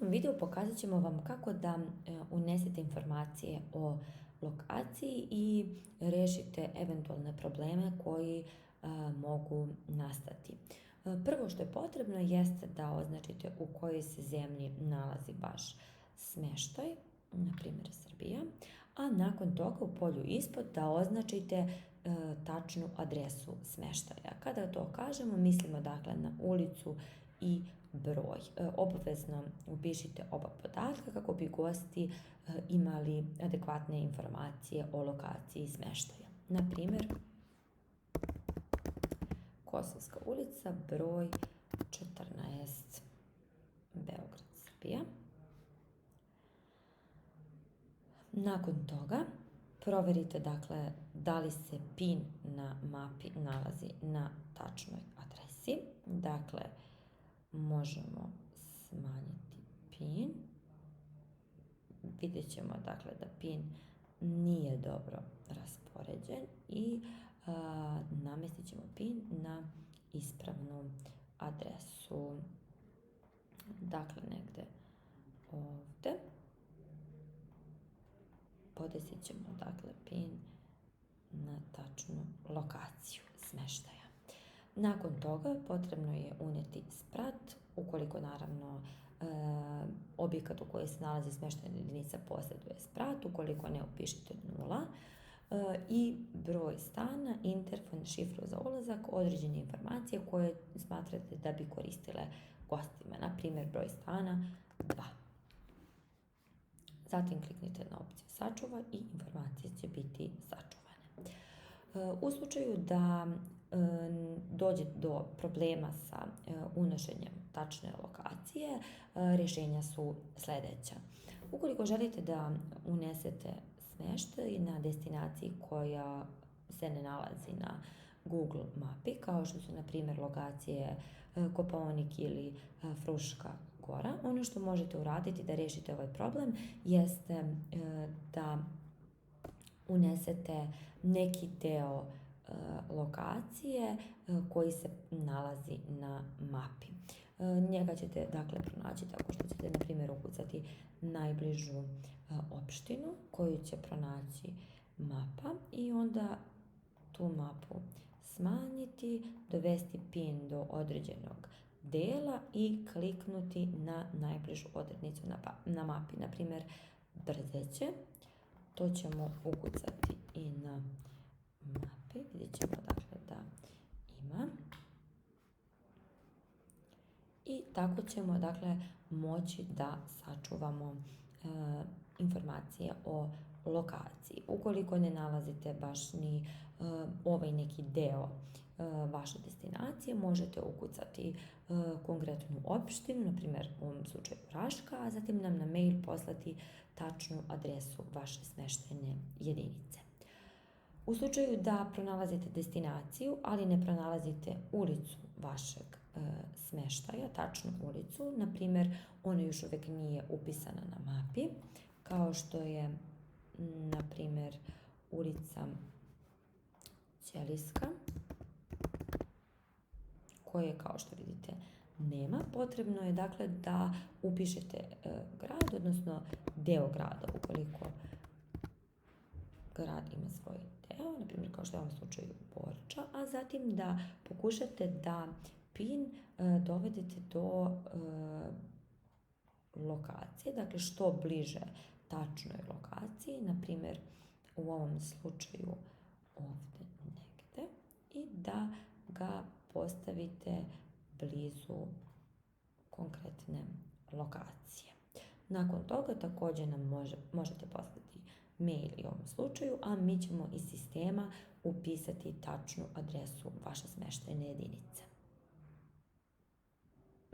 ovom videu pokazat ćemo vam kako da unesete informacije o lokaciji i rešite eventualne probleme koji mogu nastati. Prvo što je potrebno jeste da označite u kojoj se zemlji nalazi vaš smeštaj, na primjer Srbija, a nakon toga u polju ispod da označite tačnu adresu smeštaja. Kada to kažemo, mislimo dakle na ulicu i broj. Obavezno upišite oba podatka kako bi gosti imali adekvatne informacije o lokaciji smeštaja. Na primjer, Kosovska ulica, broj 14, Beograd, Srbija. Nakon toga proverite dakle da li se PIN na mapi nalazi na tačnoj adresi. Dakle, možemo smanjiti PIN. Vidjet ćemo dakle da PIN nije dobro raspoređen i namestit ćemo PIN na ispravnu adresu. Dakle, negde ovde. Podesit ćemo dakle PIN na tačnu lokaciju smeštaja. Nakon toga potrebno je uneti sprat, ukoliko naravno objekat u kojoj se nalazi smeštajna jedinica posjeduje sprat, ukoliko ne upišite 0 i broj stana, interfon, šifru za ulazak, određene informacije koje smatrate da bi koristile gostima, na primjer broj stana 2. Zatim kliknite na opciju sačuvaj i informacije će biti sačuvane. U slučaju da dođe do problema sa unošenjem tačne lokacije, rješenja su sljedeća. Ukoliko želite da unesete smeštaj na destinaciji koja se ne nalazi na Google mapi, kao što su na primjer lokacije Kopaonik ili Fruška Gora, ono što možete uraditi da riješite ovaj problem jeste da unesete neki deo lokacije koji se nalazi na mapi. Njega ćete dakle pronaći tako što ćete na primjer ukucati najbližu opštinu koju će pronaći mapa i onda tu mapu smanjiti, dovesti PIN do određenog dela i kliknuti na najbližu odrednicu na mapi, na primjer Brzeće. To ćemo ukucati i na mapi, vidjet ćemo dakle da ima. I tako ćemo dakle moći da sačuvamo informacije o lokaciji. Ukoliko ne nalazite baš ni ovaj neki deo vaše destinacije, možete ukucati konkretnu opštinu, na primjer u ovom slučaju Raška, a zatim nam na mail poslati tačnu adresu vaše smeštajne jedinice. U slučaju da pronalazite destinaciju, ali ne pronalazite ulicu vašeg smeštaja, tačnu ulicu, na primjer ona još uvijek nije upisana na mapi, kao što je na primjer ulica Ćelijska, koje kao što vidite nema, potrebno je dakle da upišete grad, odnosno deo grada ukoliko grad ima svoj deo, na primjer kao što je u ovom slučaju Borča, a zatim da pokušate da PIN dovedete do lokacije, dakle što bliže tačnoj lokaciji, na primjer u ovom slučaju ovdje negde, i da ga postavite blizu konkretne lokacije. Nakon toga također nam možete poslati mail i u ovom slučaju, a mi ćemo iz sistema upisati tačnu adresu vaše smeštajne jedinice.